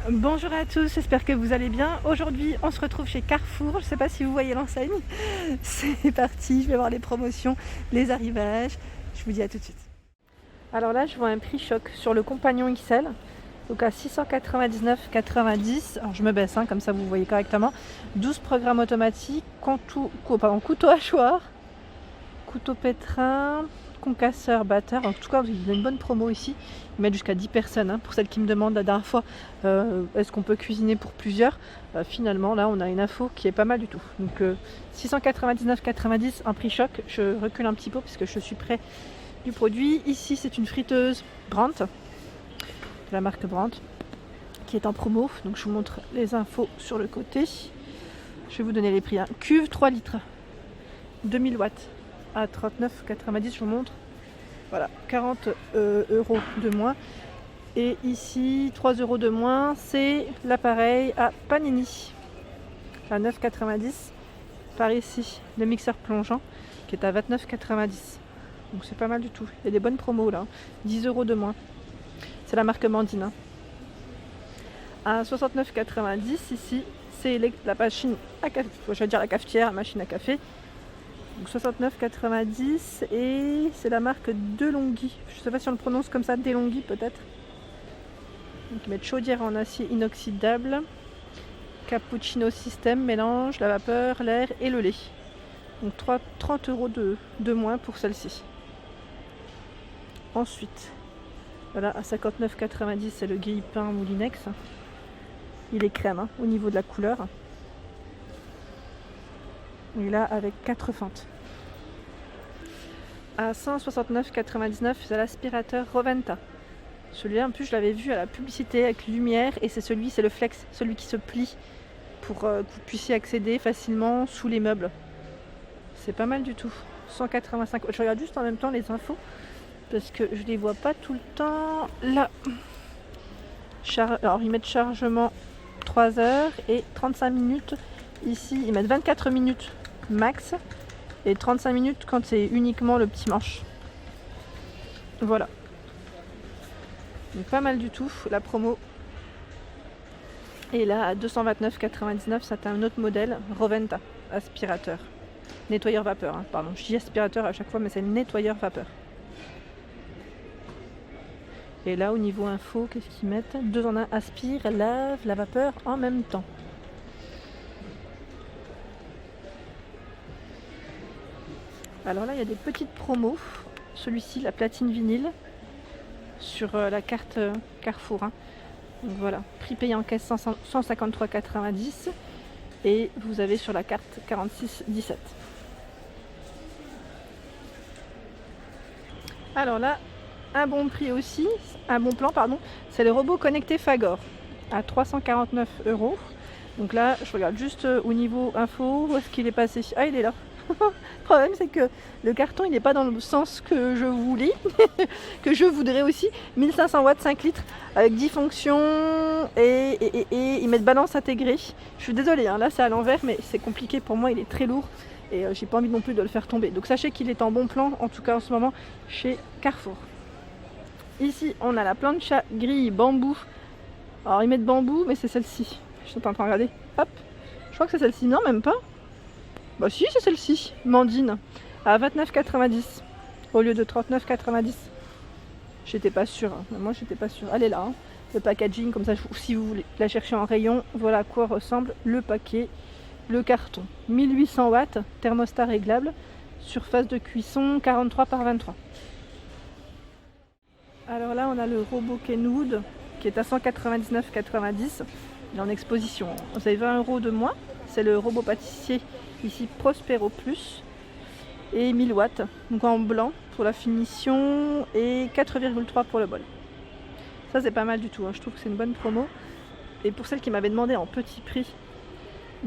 Bonjour à tous, j'espère que vous allez bien. Aujourd'hui, on se retrouve chez Carrefour. Je ne sais pas si vous voyez l'enseigne. C'est parti, je vais voir les promotions, les arrivages. Je vous dis à tout de suite. Alors là, je vois un prix choc sur le Compagnon XL. Donc à 699,90. Alors je me baisse, comme ça vous voyez correctement. 12 programmes automatiques, couteau hachoir, couteau pétrin, concasseur, batteur. En tout cas, il y a une bonne promo ici. Ils mettent jusqu'à 10 personnes. Pour celles qui me demandent la dernière fois, est-ce qu'on peut cuisiner pour plusieurs, finalement, là, on a une info qui est pas mal du tout. Donc 699,90, un prix choc. Je recule un petit peu parce que je suis près du produit. Ici, c'est une friteuse Brandt, de la marque Brandt, qui est en promo. Donc je vous montre les infos sur le côté. Je vais vous donner les prix. Cuve 3 litres, 2000 watts. À 39,90, je vous montre. Voilà, 40 euros de moins. Et ici, 3 euros de moins, c'est l'appareil à Panini à 9,90. Par ici, le mixeur plongeant qui est à 29,90. Donc c'est pas mal du tout. Il y a des bonnes promos là. 10 euros de moins. C'est la marque Mandine. À 69,90 ici, c'est la machine à café. Je vais dire la cafetière, machine à café. Donc 69,90 et c'est la marque DeLonghi. Je ne sais pas si on le prononce comme ça, DeLonghi peut-être. Donc ils mettent chaudière en acier inoxydable, cappuccino système, mélange, la vapeur, l'air et le lait. Donc 30 euros de moins pour celle-ci. Ensuite, voilà, à 59,90 c'est le grille-pain Moulinex. Il est crème au niveau de la couleur. Et là avec 4 fentes. À 169,99 c'est l'aspirateur Roventa. Celui-là en plus je l'avais vu à la publicité avec lumière et c'est le flex, celui qui se plie pour que vous puissiez accéder facilement sous les meubles. C'est pas mal du tout. 185. Je regarde juste en même temps les infos parce que je les vois pas tout le temps. Là. Alors ils mettent chargement 3 heures et 35 minutes. Ici ils mettent 24 minutes max et 35 minutes quand c'est uniquement le petit manche. Voilà. Donc pas mal du tout la promo. Et là à 229,99 c'est un autre modèle Roventa aspirateur. Nettoyeur vapeur, pardon, je dis aspirateur à chaque fois mais c'est nettoyeur vapeur. Et là au niveau info, qu'est-ce qu'ils mettent? 2 en 1, aspire, lave, la vapeur en même temps. Alors là, il y a des petites promos. Celui-ci, la platine vinyle, sur la carte Carrefour. Donc voilà, prix payé en caisse 153,90 et vous avez sur la carte 46,17. Alors là, un bon prix aussi, un bon plan, pardon, c'est le robot connecté Fagor à 349 euros. Donc là, je regarde juste au niveau info, où est-ce qu'il est passé? Ah, il est là. Le problème c'est que le carton il n'est pas dans le sens que je voulais, que je voudrais aussi. 1500 watts, 5 litres avec 10 fonctions et ils mettent balance intégrée. Je suis désolée, là c'est à l'envers mais c'est compliqué pour moi, il est très lourd et j'ai pas envie non plus de le faire tomber. Donc sachez qu'il est en bon plan, en tout cas en ce moment chez Carrefour. Ici on a la plancha grille bambou. Alors ils mettent bambou mais c'est celle-ci. Je suis en train de regarder. Hop, je crois que c'est celle-ci, non même pas. Bah si, c'est celle-ci, Mandine, à 29,90 au lieu de 39,90. J'étais pas sûre, moi j'étais pas sûre. Elle est là, le packaging, comme ça si vous voulez la chercher en rayon, voilà à quoi ressemble le paquet, le carton. 1800 watts, thermostat réglable, surface de cuisson 43 par 23. Alors là on a le robot Kenwood qui est à 199,90. Il est en exposition, vous avez 20 euros de moins, c'est le robot pâtissier. Ici Prospero Plus et 1000 watts, donc en blanc pour la finition et 4,3 pour le bol. Ça c'est pas mal du tout, je trouve que c'est une bonne promo. Et pour celles qui m'avaient demandé en petit prix,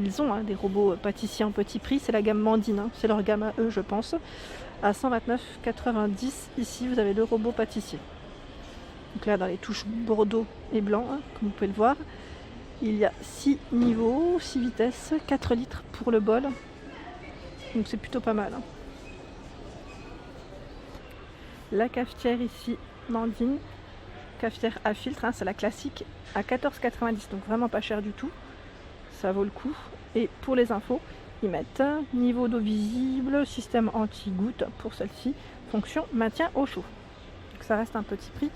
ils ont des robots pâtissiers en petit prix, c'est la gamme Mandine, c'est leur gamme à eux je pense. À 129,90 ici vous avez le robot pâtissier. Donc là dans les touches bordeaux et blanc, comme vous pouvez le voir. Il y a 6 niveaux, 6 vitesses, 4 litres pour le bol. Donc c'est plutôt pas mal. La cafetière ici, Mandine, cafetière à filtre, hein, c'est la classique à 14,90 €, donc vraiment pas cher du tout, ça vaut le coup. Et pour les infos, ils mettent niveau d'eau visible, système anti-goutte pour celle-ci, fonction maintien au chaud. Donc ça reste un petit prix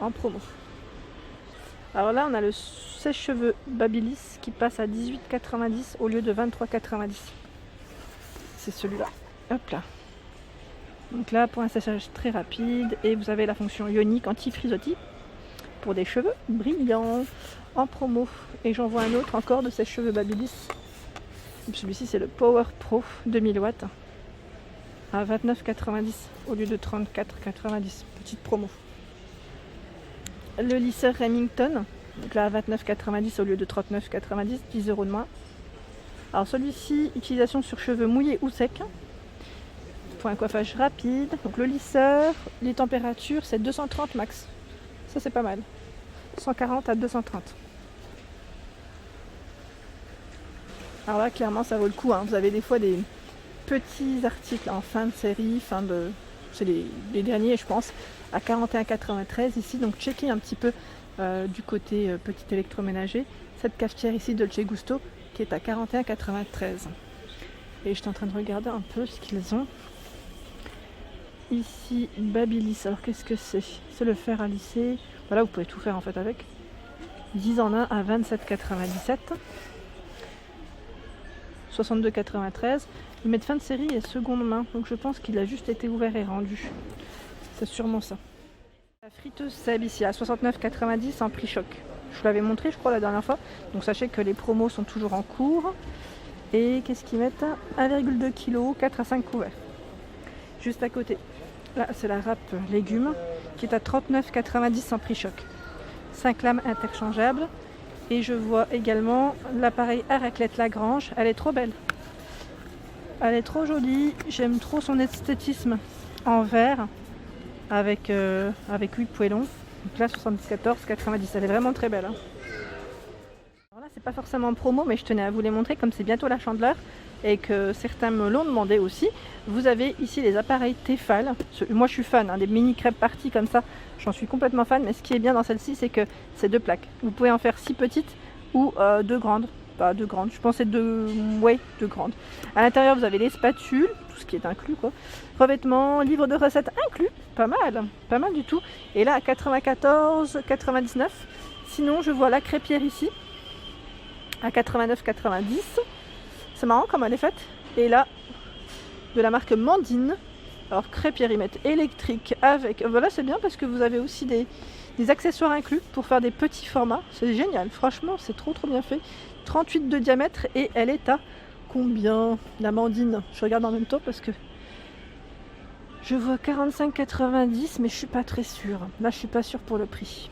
en promo. Alors là, on a le sèche-cheveux Babyliss qui passe à 18,90 € au lieu de 23,90 €. C'est celui-là. Hop là. Donc là, pour un séchage très rapide, et vous avez la fonction ionique anti-frisottis pour des cheveux brillants en promo. Et j'en vois un autre encore de sèche-cheveux Babyliss. Celui-ci, c'est le Power Pro 2000 watts à 29,90 € au lieu de 34,90 €. Petite promo. Le lisseur Remington, donc là à 29,90 € au lieu de 39,90 €, 10 € de moins. Alors celui-ci, utilisation sur cheveux mouillés ou secs, pour un coiffage rapide. Donc le lisseur, les températures, c'est 230 max. Ça c'est pas mal. 140 à 230. Alors là, clairement, ça vaut le coup, hein. Vous avez des fois des petits articles en fin de série, c'est les derniers, je pense, à 41,93 € ici. Donc checkez un petit peu du côté petit électroménager. Cette cafetière ici, Dolce Gusto, qui est à 41,93 €. Et je suis en train de regarder un peu ce qu'ils ont. Ici, Babyliss. Alors qu'est-ce que c'est? C'est le fer à lisser. Voilà, vous pouvez tout faire en fait avec. 10 en 1 à 27,97 €. 62,93 €. Ils mettent fin de série et seconde main, donc je pense qu'il a juste été ouvert et rendu. C'est sûrement ça. La friteuse Seb ici à 69,90 € en prix choc. Je vous l'avais montré, je crois, la dernière fois. Donc sachez que les promos sont toujours en cours. Et qu'est-ce qu'ils mettent? 1,2 kg, 4 à 5 couverts. Juste à côté, là c'est la râpe légumes qui est à 39,90 € en prix choc. 5 lames interchangeables. Et je vois également l'appareil à raclette Lagrange. Elle est trop belle. Elle est trop jolie. J'aime trop son esthétisme en verre avec 8 poêlons. Donc là 74,90 €. Elle est vraiment très belle, hein. Alors là c'est pas forcément en promo, mais je tenais à vous les montrer comme c'est bientôt la Chandeleur et que certains me l'ont demandé aussi. Vous avez ici les appareils Tefal. Moi je suis fan, hein, des mini crêpes parties comme ça. J'en suis complètement fan, mais ce qui est bien dans celle-ci, c'est que c'est 2 plaques. Vous pouvez en faire 6 petites ou 2 grandes. Pas 2 grandes, je pensais 2 grandes. À l'intérieur, vous avez les spatules, tout ce qui est inclus, quoi. Revêtement, livre de recettes inclus, pas mal du tout. Et là, à 94,99 €. Sinon, je vois la crêpière ici, à 89,90 €. C'est marrant comme elle est faite. Et là, de la marque Mandine. Alors crêpière, ils mettent électrique avec... Voilà, c'est bien parce que vous avez aussi des accessoires inclus pour faire des petits formats. C'est génial, franchement, c'est trop bien fait. 38 de diamètre et elle est à combien? La Mandine, je regarde en même temps parce que je vois 45,90 €, mais je suis pas très sûre. Là, je suis pas sûre pour le prix.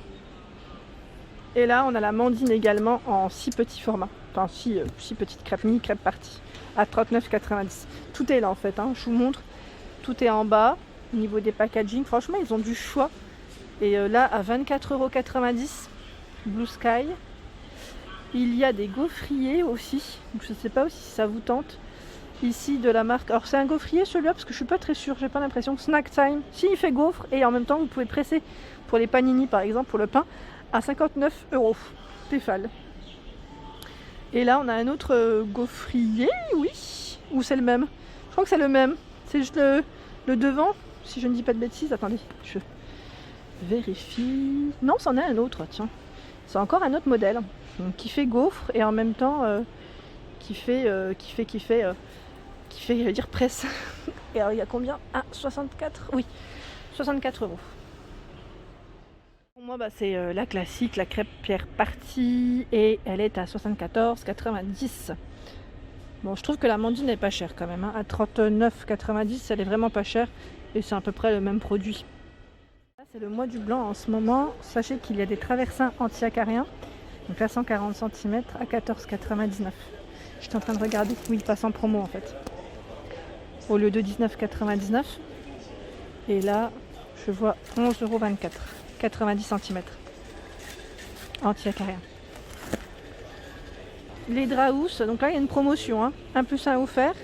Et là, on a la Mandine également en 6 petits formats. Enfin, 6 petites crêpes, mini crêpes parties à 39,90 €. Tout est là en fait, hein. Je vous montre. Tout est en bas, au niveau des packaging. Franchement, ils ont du choix. Et là, à 24,90 €, Blue Sky. Il y a des gaufriers aussi. Donc, je ne sais pas si ça vous tente. Ici, de la marque... Alors, c'est un gaufrier celui-là, parce que je suis pas très sûre. J'ai pas l'impression. Snack Time. Si, il fait gaufre. Et en même temps, vous pouvez presser pour les panini, par exemple, pour le pain, à 59 €. Tefal. Et là, on a un autre gaufrier, oui. Ou c'est le même? Je crois que c'est le même. C'est juste le devant, si je ne dis pas de bêtises. Attendez, je vérifie. Non, c'en est un autre, tiens. C'est encore un autre modèle. Donc, qui fait gaufre et en même temps qui fait, je veux dire, presse. Et alors, il y a combien? Ah, 64. Oui, 64 €. Pour moi, c'est la classique, la crêpière partie. Et elle est à 74,90 €. Bon, je trouve que la Mandine n'est pas chère quand même, hein. À 39,90 €, elle est vraiment pas chère. Et c'est à peu près le même produit. Là, c'est le mois du blanc en ce moment. Sachez qu'il y a des traversins anti-acariens. Donc là, 140 cm à 14,99 €. J'étais en train de regarder. Oui, il passe en promo en fait. Au lieu de 19,99 €. Et là, je vois 11,24 €. 90 cm. Anti-acarien. Les Draus, donc là il y a une promotion, hein. 1 + 1 offert,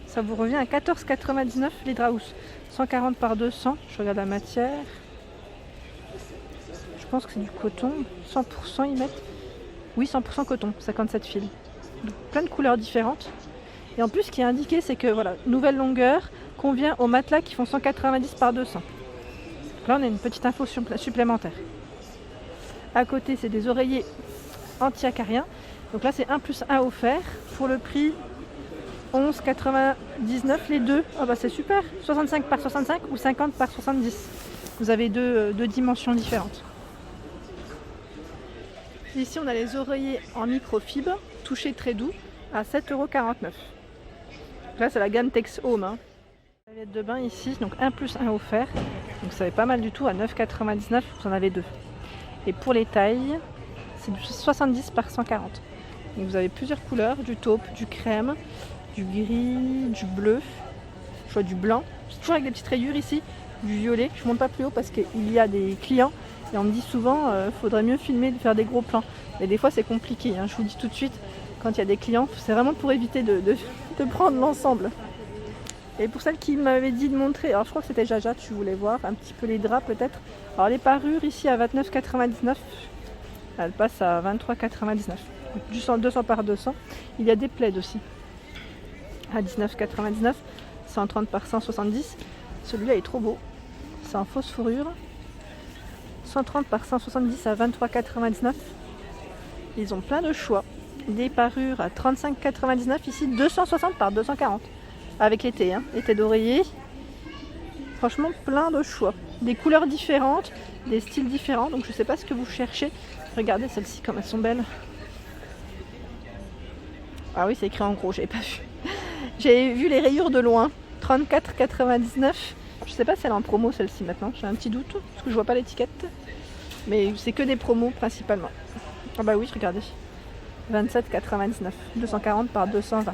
ça vous revient à 14,99 € les Draus. 140 par 200, je regarde la matière. Je pense que c'est du coton, 100% ils mettent. Oui, 100% coton, 57 fils. Donc, plein de couleurs différentes. Et en plus, ce qui est indiqué, c'est que voilà, nouvelle longueur convient aux matelas qui font 190 par 200. Donc là, on a une petite info supplémentaire. À côté, c'est des oreillers anti-acariens. Donc là, c'est 1 plus 1 offert pour le prix 11,99 les deux. Ah bah c'est super, 65 par 65 ou 50 par 70. Vous avez deux dimensions différentes. Ici, on a les oreillers en microfibre, touché très doux, à 7,49 €. Là, c'est la gamme Tex Home. Lavette de bain ici, donc 1 plus 1 offert. Donc ça fait pas mal du tout, à 9,99 €, vous en avez deux. Et pour les tailles, c'est du 70 par 140. Donc vous avez plusieurs couleurs, du taupe, du crème, du gris, du bleu, je vois du blanc. C'est toujours avec des petites rayures ici, du violet. Je ne monte pas plus haut parce qu'il y a des clients et on me dit souvent faudrait mieux filmer, de faire des gros plans. Mais des fois c'est compliqué, hein. Je vous dis tout de suite, quand il y a des clients, c'est vraiment pour éviter de prendre l'ensemble. Et pour celle qui m'avait dit de montrer, alors je crois que c'était Jaja, tu voulais voir un petit peu les draps peut-être. Alors les parures ici à 29,99, elles passent à 23,99. Du 200 par 200. Il y a des plaids aussi à 19,99, 130 par 170. Celui-là est trop beau, c'est en fausse fourrure, 130 par 170 à 23,99. Ils ont plein de choix, des parures à 35,99, ici 260 par 240 avec l'été, hein, été d'oreiller. Franchement plein de choix, des couleurs différentes, des styles différents, donc je sais pas ce que vous cherchez. Regardez celles-ci comme elles sont belles. Ah oui, c'est écrit en gros, j'avais pas vu. J'ai vu les rayures de loin, 34,99. Je sais pas si elle est en promo celle-ci maintenant, j'ai un petit doute, parce que je vois pas l'étiquette. Mais c'est que des promos principalement. Ah bah oui, regardez. 27,99, 240 par 220.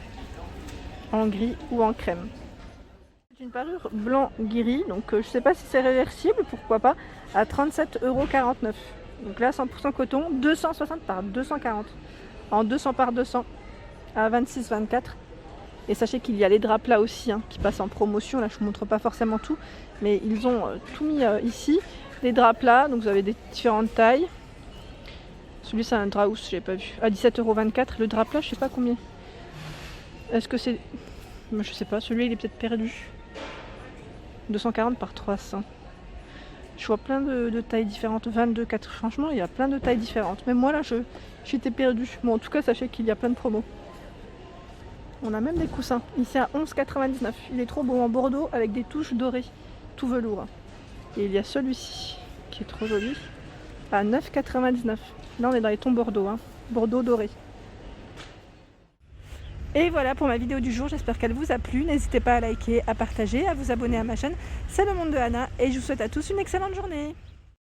En gris ou en crème. C'est une parure blanc-gris, donc je sais pas si c'est réversible, pourquoi pas, à 37,49 €. Donc là, 100% coton, 260 par 240. En 200 par 200. À 26,24. Et sachez qu'il y a les draps là aussi, hein, qui passent en promotion. Là je ne vous montre pas forcément tout, mais ils ont tout mis ici. Les draps là, donc vous avez des différentes tailles. Celui c'est un Draus, je l'ai pas vu. À 17,24 €. Le drap là, je sais pas combien. Est-ce que c'est... Je sais pas, celui-là il est peut-être perdu. 240 par 300. Je vois plein de tailles différentes. 22, 4. Franchement, il y a plein de tailles différentes. Même moi là, j'étais perdue. Bon, en tout cas, sachez qu'il y a plein de promos. On a même des coussins, ici à 11,99. Il est trop beau en bordeaux avec des touches dorées, tout velours. Et il y a celui-ci qui est trop joli, à 9,99. Là on est dans les tons bordeaux, hein. Bordeaux doré. Et voilà pour ma vidéo du jour, j'espère qu'elle vous a plu. N'hésitez pas à liker, à partager, à vous abonner à ma chaîne. C'est le monde de Anna et je vous souhaite à tous une excellente journée.